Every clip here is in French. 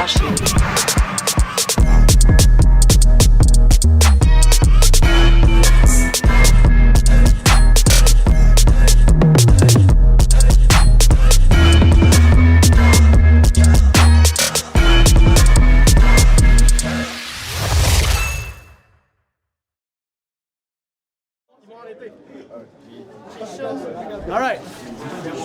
cash. All right.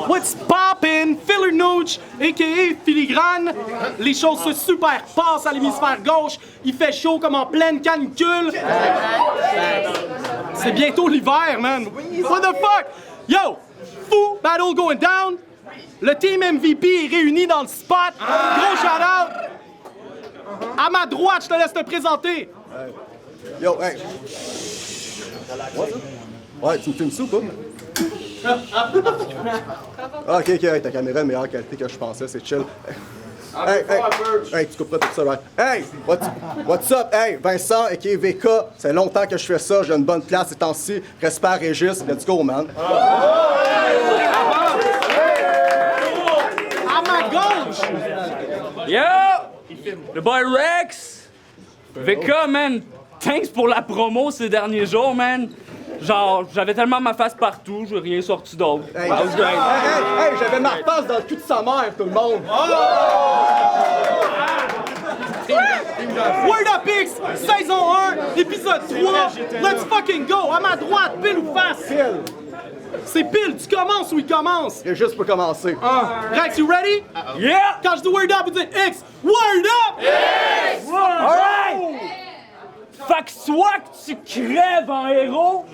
What's poppin'? Filler Nooch, a.k.a. Filigrane. Les choses se super passent à l'hémisphère gauche. Il fait chaud comme en pleine canicule. C'est bientôt l'hiver, man. What the fuck? Yo, fou battle going down. Le team MVP est réuni dans le spot. Gros shout-out. À ma droite, je te laisse te présenter. Yo, hey. What? Ouais, tu me filmes ça ou pas? Ah, ok, hey, ta caméra est meilleure qualité que je pensais, c'est chill. Hey, tu couperas tout ça, right? Hey, what's up? Hey, Vincent, a.k.a. VK, c'est longtemps que je fais ça, j'ai une bonne place ces temps-ci. Respect à Régis, let's go, man. À ma gauche! Yo! Le boy Rex! VK, man, thanks pour la promo ces derniers jours, man. Genre, j'avais tellement ma face partout, j'ai rien sorti d'autre. Hey, j'avais ma face dans le cul de sa mère, tout le monde. Word Up X, saison 1, épisode 3. Let's fucking go! À ma droite, pile ou face? Pile. C'est pile, tu commences ou il commence? C'est juste pour commencer. Rex, you ready? Yeah! Quand je dis Word Up, vous dites X. Word Up! X! Alright! Fait que soit que tu crèves en héros,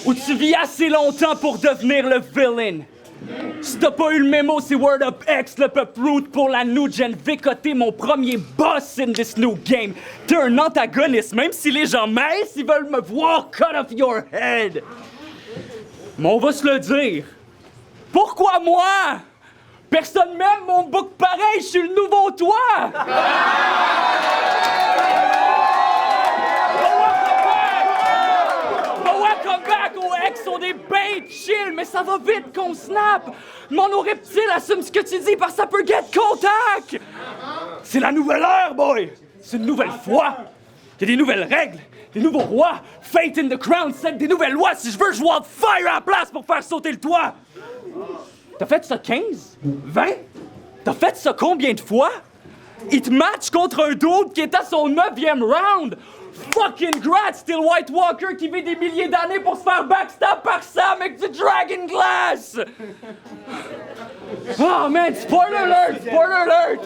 ou tu vis assez longtemps pour devenir le villain. Si t'as pas eu le mémo, c'est Word Up X, le peuple root pour la new gen VKT, mon premier boss in this new game. T'es un antagoniste, même si les gens minces, ils veulent me voir cut off your head. Mais on va se le dire. Pourquoi moi? Personne m'aime mon book pareil, je suis le nouveau toi! Ex sont des bêtes chill, mais ça va vite qu'on snap. Mon reptile assume ce que tu dis parce que ça peut get contact. C'est la nouvelle ère, boy. C'est une nouvelle foi. Il y a des nouvelles règles, des nouveaux rois. Fate in the crown set des nouvelles lois. Si je veux, je vois fire à la place pour faire sauter le toit. T'as fait ça 15? 20? T'as fait ça combien de fois? Il te match contre un dude qui est à son 9e round. Fucking grats, still White Walker qui vit des milliers d'années pour se faire backstab par Sam avec du Dragon Glass! Oh man, spoiler alert! Spoiler alert!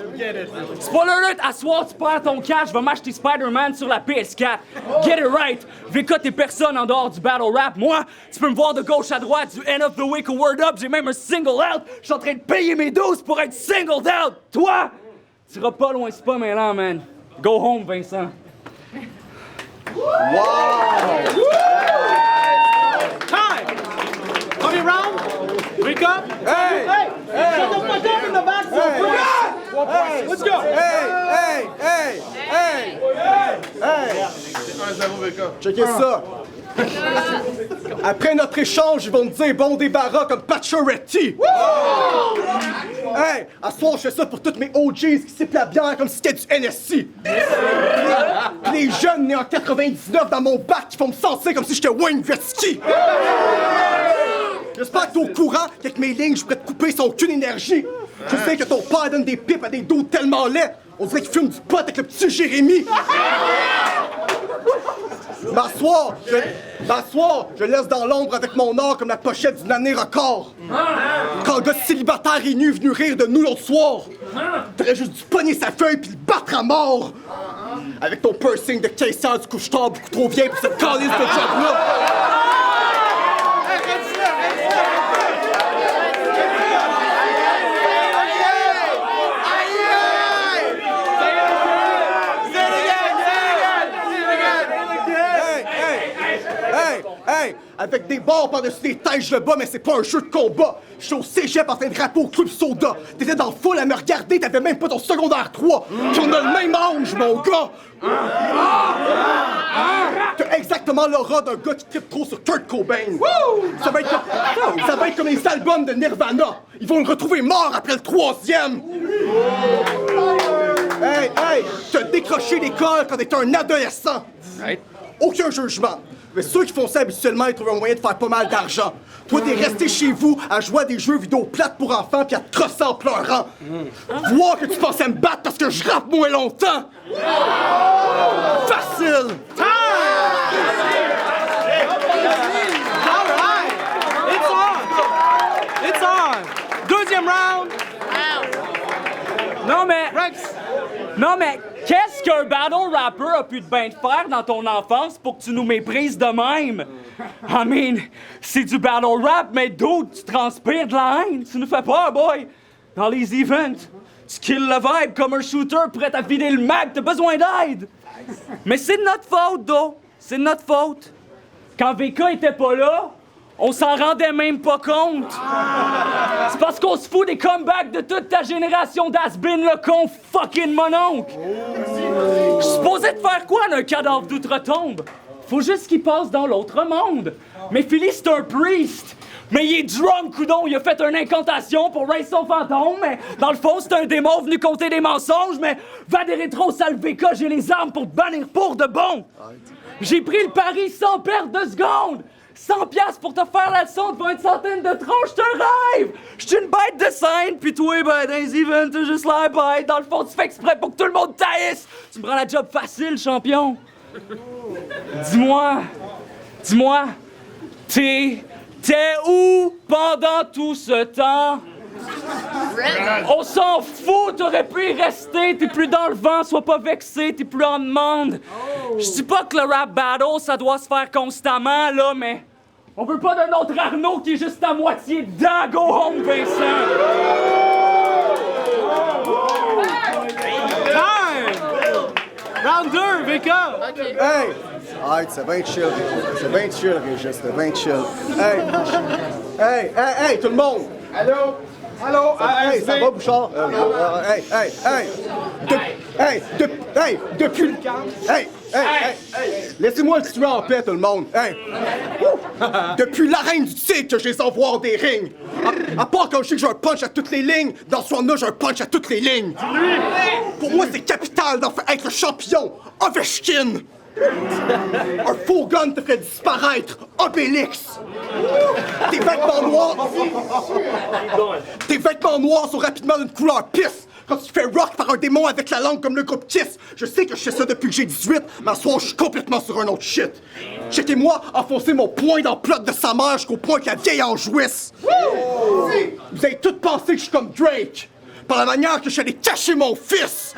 Spoiler alert! À soir, tu perds ton cash, je vais m'acheter Spider-Man sur la PS4. Get it right! VK, t'es personne en dehors du battle rap. Moi, tu peux me voir de gauche à droite, du end of the week au word up, j'ai même un single out. Je suis en train de payer mes doses pour être singled out. Toi, tu iras pas loin, c'est pas mêlant, man. Go home, Vincent. Wow! Time! Premier round. Wake up. Hey! Shut the fuck up in the back. Hey! Let's go. Hey! Checkez ça! Après notre échange, ils vont me dire bon débarras comme Pacioretty! Hey! À soir, je fais ça pour toutes mes OGs qui sippent la bière comme si c'était du NSC! Pis les jeunes nés en 99 dans mon bac qui font me sentir comme si j'étais Wayne Gretzky! J'espère que t'es au courant qu'avec mes lignes, je pourrais te couper sans aucune énergie! Je sais que ton père donne des pipes à des dos tellement laids! On dirait qu'il fume du pot avec le petit Jérémy! M'asseoir, je laisse dans l'ombre avec mon or comme la pochette d'une année record. Quand le gars célibataire est nu venu rire de nous l'autre soir, t'aurais juste dû pogner sa feuille puis le battre à mort. Avec ton piercing de caissière du couche-tard beaucoup trop vieille pour cette calice de job-là. Hey! Avec des barres par-dessus des têtes, je le bats, mais c'est pas un jeu de combat. Je suis au cégep en train de rapper au club soda. T'étais dans le foule à me regarder, t'avais même pas ton secondaire 3. Puis on a le même âge, mon gars! T'as exactement l'aura d'un gars qui trippe trop sur Kurt Cobain. Ça va être comme les albums de Nirvana. Ils vont le retrouver mort après le 3e. Hey! T'as décroché l'école quand t'étais un adolescent! Right? Aucun jugement. Mais ceux qui font ça habituellement, ils trouvent un moyen de faire pas mal d'argent. Toi, t'es resté chez vous à jouer à des jeux vidéo plates pour enfants puis à te crosser en pleurant. Voir que tu pensais me battre parce que je rappe moins longtemps! Facile! Alright! It's on! Deuxième round! Non, mais qu'est-ce qu'un battle rapper a pu te bien te faire dans ton enfance pour que tu nous méprises de même? I mean, c'est du battle rap, mais d'où tu transpires de la haine? Tu nous fais peur, boy! Dans les events, tu kills le vibe comme un shooter prêt à filer le mag, t'as besoin d'aide! Mais c'est de notre faute, though! C'est de notre faute! Quand VK était pas là, on s'en rendait même pas compte! C'est parce qu'on se fout des comebacks de toute ta génération d'has-been, le con fucking mononcle! Je suis supposé de faire quoi d'un cadavre d'outre-tombe? Faut juste qu'il passe dans l'autre monde! Mais Philly, c'est un priest! Mais il est drunk, coudon! Il a fait une incantation pour raise son fantôme, mais dans le fond, c'est un démon venu compter des mensonges, mais va des rétros, sale VK, j'ai les armes pour te bannir pour de bon! J'ai pris le pari sans perdre de seconde! 100 piastres pour te faire la leçon devant une centaine de troncs, je te rêve! J'suis une bête de scène, pis toi, ben, dans les events, t'as juste l'air bête. Dans le fond, tu fais exprès pour que tout le monde taïsse! Tu me prends la job facile, champion! Dis-moi, t'es où pendant tout ce temps? On s'en fout, t'aurais pu y rester, t'es plus dans le vent, sois pas vexé, t'es plus en demande. Je dis pas que le rap battle, ça doit se faire constamment, là, mais on veut pas d'un autre Arnaud qui est juste à moitié dedans. Go home, Vincent! Time! Round 2, VK! Hey! Alright, c'est bien chill, Régis, c'est bien chill. Hey, tout le monde! Allô, Hey, ça va, Bouchard? Depuis... Laissez-moi le tuer en paix, tout le monde. Hey! Depuis l'arène du tigre que je les envoie des rings. À part quand je sais que j'ai un punch à toutes les lignes, dans ce round-là, j'ai un punch à toutes les lignes. Pour moi, c'est capital d'être le champion. Ovechkin! Un faux gun te fait disparaître, Obélix! Tes vêtements noirs sont rapidement d'une couleur pisse quand tu te fais rock par un démon avec la langue comme le groupe Kiss. Je sais que je fais ça depuis que j'ai 18, mais à ce soir, je suis complètement sur un autre shit. Checkez-moi enfoncer mon poing dans le plot de sa mère jusqu'au point que la vieille en jouisse. Vous avez tous pensé que je suis comme Drake, par la manière que je suis allé cacher mon fils.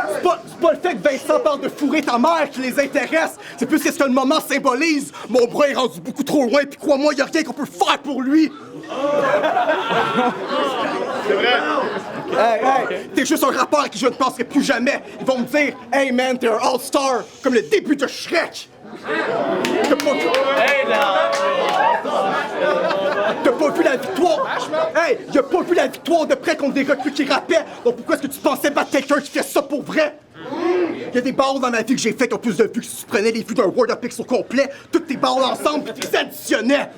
C'est pas le fait que Vincent parle de fourrer ta mère qui les intéresse, c'est plus ce que le moment symbolise. Mon bras est rendu beaucoup trop loin, puis crois-moi, y a rien qu'on peut faire pour lui. C'est vrai. Hey, t'es juste un rappeur à qui je ne penserai plus jamais. Ils vont me dire, hey man, t'es un all-star, comme le début de Shrek. T'as pas vu la victoire! Hey, y'a pas vu la victoire de près contre des recrues qui rappaient! Donc pourquoi est-ce que tu pensais battre quelqu'un qui fait ça pour vrai? Y'a des balles dans ma vie que j'ai fait qui ont plus de vues que si tu prenais les vues d'un Word of Pix au complet, toutes tes balles ensemble pis tu les additionnais!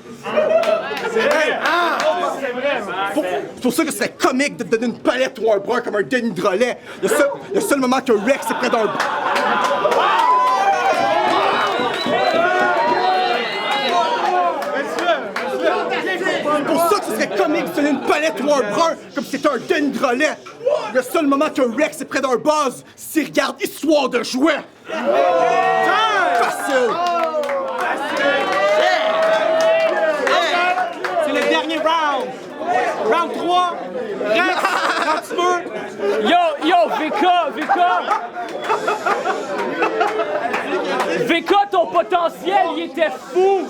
C'est vrai! C'est pour ça que ce serait comique de te donner une palette ou un brun comme un Denis Drolet. Le seul moment que Rex est près d'un... C'est pour ça que ce serait comique de donner une palette ou un brun comme si c'était un Denis Drolet. Le seul moment que Rex est près d'un buzz, s'il regarde Histoire de jouets. Facile! C'est le dernier round! Round 3! Rex, quand tu veux! VK, ton potentiel, il était fou!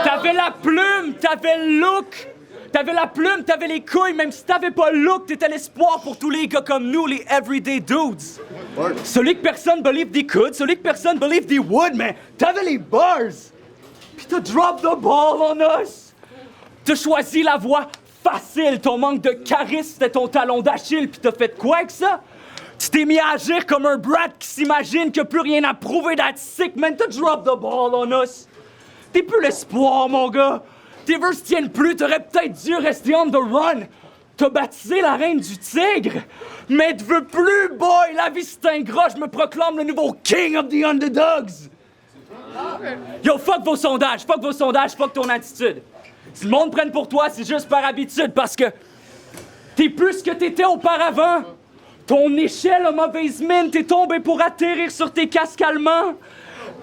T'avais la plume, t'avais le look, t'avais la plume, t'avais les couilles, même si t'avais pas le look, t'étais l'espoir pour tous les gars comme nous, les everyday dudes. Celui que personne believe they could, celui que personne believe they would, mais t'avais les bars. Pis t'as drop the ball on us. T'as choisi la voie facile. Ton manque de charisme, c'était ton talon d'Achille, puis t'as fait quoi avec ça? Tu t'es mis à agir comme un brat qui s'imagine qu'il n'y a plus rien à prouver, that's sick, man. T'as drop the ball on us. T'es plus l'espoir, mon gars. Tes vœux se tiennent plus, t'aurais peut-être dû rester on the run. T'as baptisé la reine du tigre. Mais tu veux plus, boy. La vie c'est ingrat, je me proclame le nouveau king of the underdogs. Yo, fuck vos sondages, fuck ton attitude. Si le monde prenne pour toi, c'est juste par habitude, parce que t'es plus ce que t'étais auparavant. Ton échelle a mauvaise mine, t'es tombé pour atterrir sur tes casques allemands.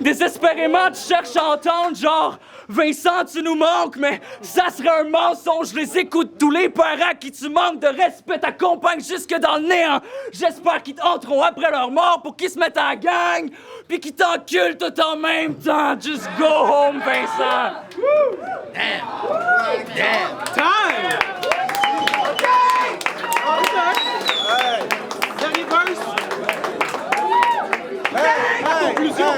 Désespérément, tu cherches à entendre, genre, Vincent, tu nous manques, mais ça serait un mensonge. Je les écoute, tous les parents qui tu manques de respect t'accompagnent jusque dans le néant. J'espère qu'ils t'entreront après leur mort pour qu'ils se mettent à la gang, puis qu'ils t'enculent tout en même temps. Just go home, Vincent. Time! Dernier verse. Conclusion.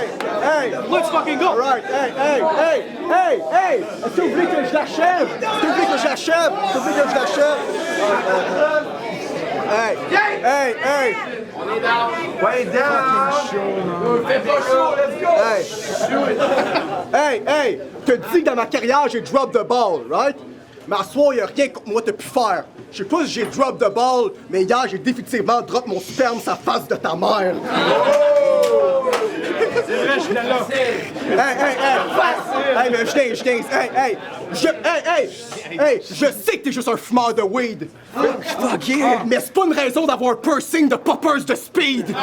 Let's fucking go. All right, hey! Est-ce que vous voulez que je l'achève? Hey! On est down. Way down. Fais pas chaud, let's go. Hey! Te dis que dans ma carrière, j'ai drop the ball, right? Mais à soir, y'a rien contre moi t'as pu faire. Je sais pas si j'ai drop the ball, mais hier, j'ai définitivement drop mon sperme sa face de ta mère. C'est vrai, je suis là. Hey, mais je sais que t'es juste un fumeur de weed. Fuck yeah. Mais c'est pas une raison d'avoir un piercing de poppers de speed.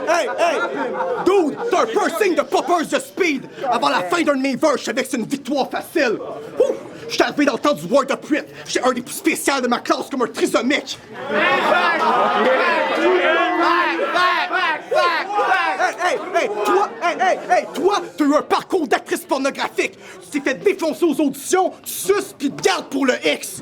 Hey! Dude, t'as un piercing de poppers de speed! Avant la fin d'un de mes verses, je savais que c'est une victoire facile! J'étais arrivé dans le temps du Word of Wit. J'étais un des plus spéciaux de ma classe comme un trisomique! Toi, t'as eu un parcours d'actrice pornographique! Tu t'es fait défoncer aux auditions, tu suces pis te gardes pour le X!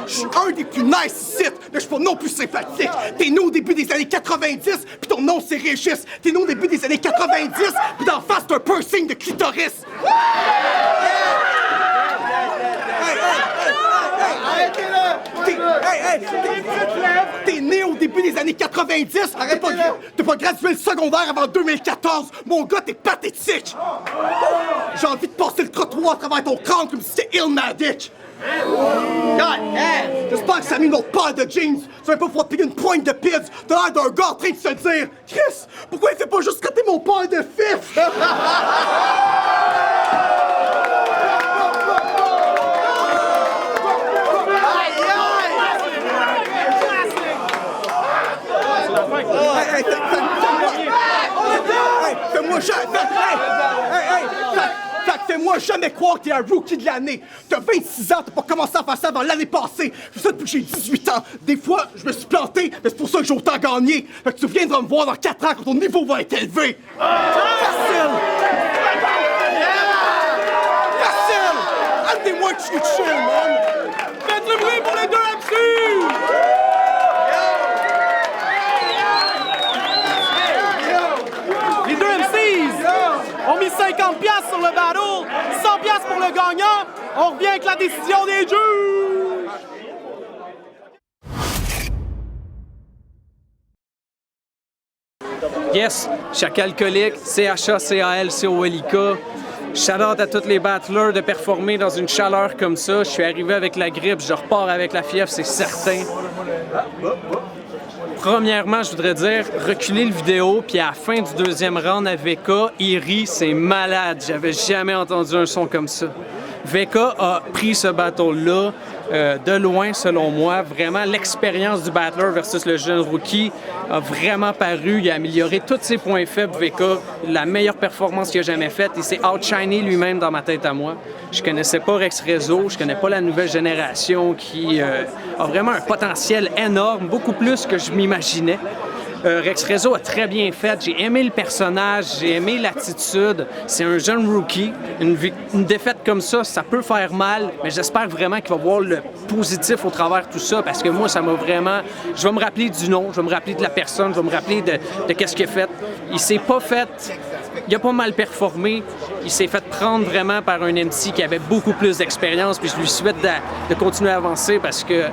Je suis un des plus nice sites, mais je suis pas non plus sympathique. T'es né au début des années 90, puis ton nom c'est Régis. T'es né au début des années 90, puis d'en face t'as un piercing de clitoris. T'es né au début des années 90, t'as pas gradué le secondaire avant 2014. Mon gars, t'es pathétique. J'ai envie de passer le trottoir à travers ton crâne comme si c'était Illmatic. J'espère que ça a mis une autre paire de jeans. Tu vas pas pouvoir piquer une pointe de pids. T'as l'air d'un gars en train de se dire Chris, pourquoi il fait pas juste côté mon paire de fif? Fais-moi jamais croire que t'es un rookie de l'année. T'as 26 ans, t'as pas commencé à faire ça avant l'année passée. Je fais ça depuis que j'ai 18 ans. Des fois, je me suis planté, mais c'est pour ça que j'ai autant gagné. Fait que tu viendras me voir dans 4 ans quand ton niveau va être élevé. Facile! Amenez-moi que je suis chill, man! Faites le bruit pour les deux MC! Les deux MCs ont mis 50$ sur le battle, 100$ pour le gagnant. On revient avec la décision des juges. Yes, chaque alcoolique, CHA-CAL-COLIK. Shout-out à tous les battleurs de performer dans une chaleur comme ça. Je suis arrivé avec la grippe, je repars avec la fièvre, c'est certain. Premièrement, je voudrais dire, reculer le vidéo, puis à la fin du deuxième round à VK, il rit, c'est malade. J'avais jamais entendu un son comme ça. VK a pris ce battle-là de loin, selon moi. Vraiment, l'expérience du battler versus le jeune rookie a vraiment paru. Il a amélioré tous ses points faibles, VK. La meilleure performance qu'il a jamais faite. Il s'est outshiné lui-même dans ma tête à moi. Je connaissais pas Rex Rezo, je connais pas la nouvelle génération qui a vraiment un potentiel énorme, beaucoup plus que je m'imaginais. Rex Rezo a très bien fait. J'ai aimé le personnage, j'ai aimé l'attitude. C'est un jeune rookie. Une défaite comme ça peut faire mal, mais j'espère vraiment qu'il va voir le positif au travers de tout ça, parce que moi, ça m'a vraiment... Je vais me rappeler du nom, je vais me rappeler de la personne, je vais me rappeler de qu'est-ce qu'il a fait. Il s'est pas fait... Il a pas mal performé. Il s'est fait prendre vraiment par un MC qui avait beaucoup plus d'expérience, puis je lui souhaite de continuer à avancer parce que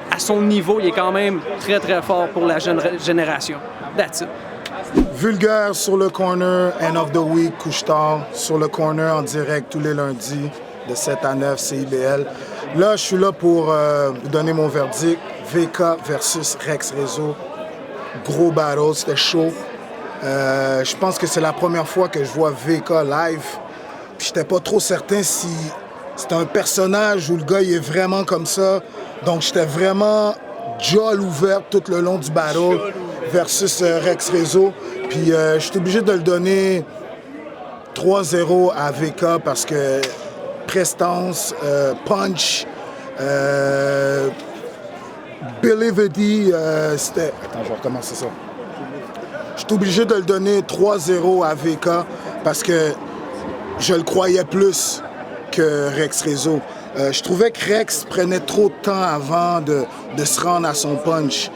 à son niveau, il est quand même très, très fort pour la jeune génération. That's it. Vulgaire sur le corner, end of the week, couche-tard, sur le corner en direct tous les lundis de 7 à 9, CIBL. Là, je suis là pour vous donner mon verdict. VK versus Rex Rezo. Gros battle, c'était chaud. Je pense que c'est la première fois que je vois VK live. Puis j'étais pas trop certain si c'était un personnage ou le gars il est vraiment comme ça. Donc j'étais vraiment jaw ouverte tout le long du battle versus Rex Rezo. Puis je suis obligé de le donner 3-0 à VK parce que prestance, punch, Believity, c'était... Attends, je vais recommencer ça. Je suis obligé de le donner 3-0 à VK parce que je le croyais plus que Rex Rezo. Je trouvais que Rex prenait trop de temps avant de se rendre à son punch.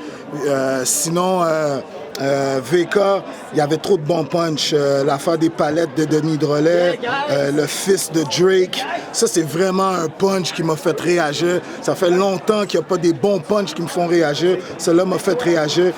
Sinon, VK, il y avait trop de bons punch. L'affaire des palettes de Denis Drolet, le fils de Drake, ça c'est vraiment un punch qui m'a fait réagir. Ça fait longtemps qu'il n'y a pas des bons punchs qui me font réagir. Cela m'a fait réagir.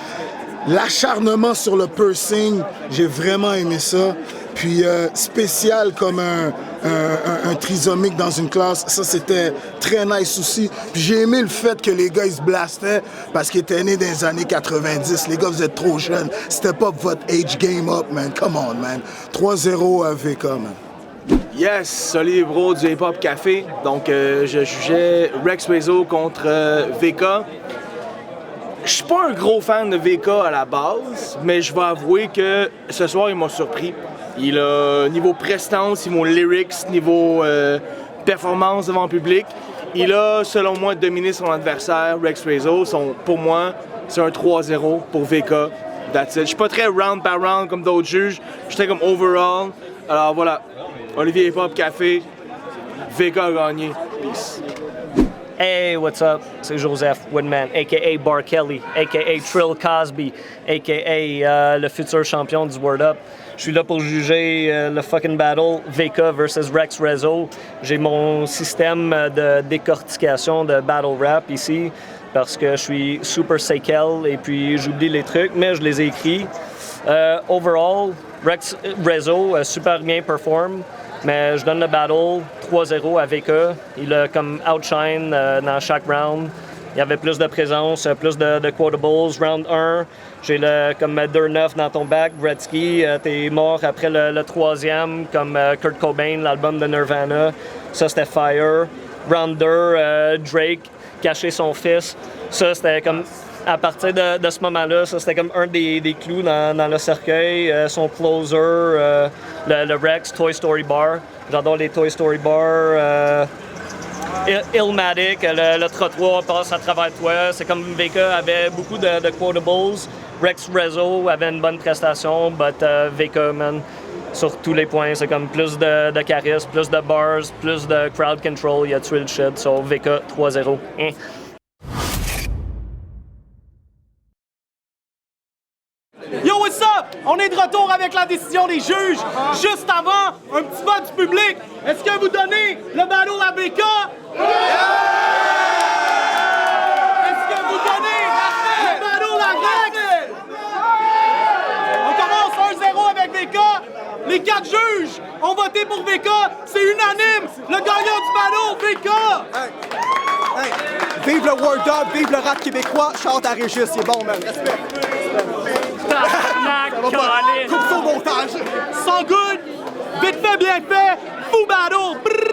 L'acharnement sur le pursing, j'ai vraiment aimé ça. Puis spécial comme un trisomique dans une classe, ça c'était très nice aussi. Puis j'ai aimé le fait que les gars ils se blastaient parce qu'ils étaient nés dans les années 90. Les gars vous êtes trop jeunes. C'était pas votre age game up, man. Come on, man. 3-0 à VK, man. Yes, salut bro du Hip Hop Café. Donc je jugeais Rex Rezo contre VK. Je suis pas un gros fan de VK à la base, mais je vais avouer que ce soir, il m'a surpris. Il a niveau prestance, niveau lyrics, niveau performance devant le public. Il a, selon moi, dominé son adversaire, Rex Rezo. Pour moi, c'est un 3-0 pour VK. That's it. Je suis pas très round par round comme d'autres juges. Je suis très comme overall. Alors voilà, Olivier Hip Hop Café, VK a gagné. Peace. Hey, what's up? C'est Joseph Woodman, a.k.a. Bar Kelly, a.k.a. Trill Cosby, a.k.a. le futur champion du Word Up. Je suis là pour juger le fucking battle VK versus Rex Rezo. J'ai mon système de décortication de battle rap ici parce que je suis super séquel et puis j'oublie les trucs, mais je les ai écrits. Overall, Rex Rezo a super bien performé. Mais je donne le battle 3-0 à VK. Il a comme outshine dans chaque round. Il y avait plus de présence, plus de quotables. Round 1, j'ai le comme 2-9 dans ton back. Gretzky, t'es mort après le troisième, comme Kurt Cobain, l'album de Nirvana. Ça, c'était Fire. Round 2, Drake, cacher son fils. Ça, c'était comme... À partir de ce moment-là, ça c'était comme un des clous dans le cercueil. Son closer, le Rex Toy Story Bar. J'adore les Toy Story Bar. Illmatic, le trottoir passe à travers toi. C'est comme VK avait beaucoup de quotables. Rex Rezo avait une bonne prestation, but VK, man, sur tous les points, c'est comme plus de charisme, plus de bars, plus de crowd control. Il a tué le shit. So VK 3-0. Yo, what's up? On est de retour avec la décision des juges. Juste avant, un petit vote du public. Est-ce que vous donnez le battle à VK? Est-ce que vous donnez le battle à Rex? On commence 1-0 avec VK. Les 4 juges ont voté pour VK. C'est unanime. Le gagnant du battle, VK. Hey, vive le Word Up, vive le rap québécois. Chante à Régis, c'est bon, man. Respect. Coupe au montage. So good. Vite fait, bien fait. Fou battle. Brrr.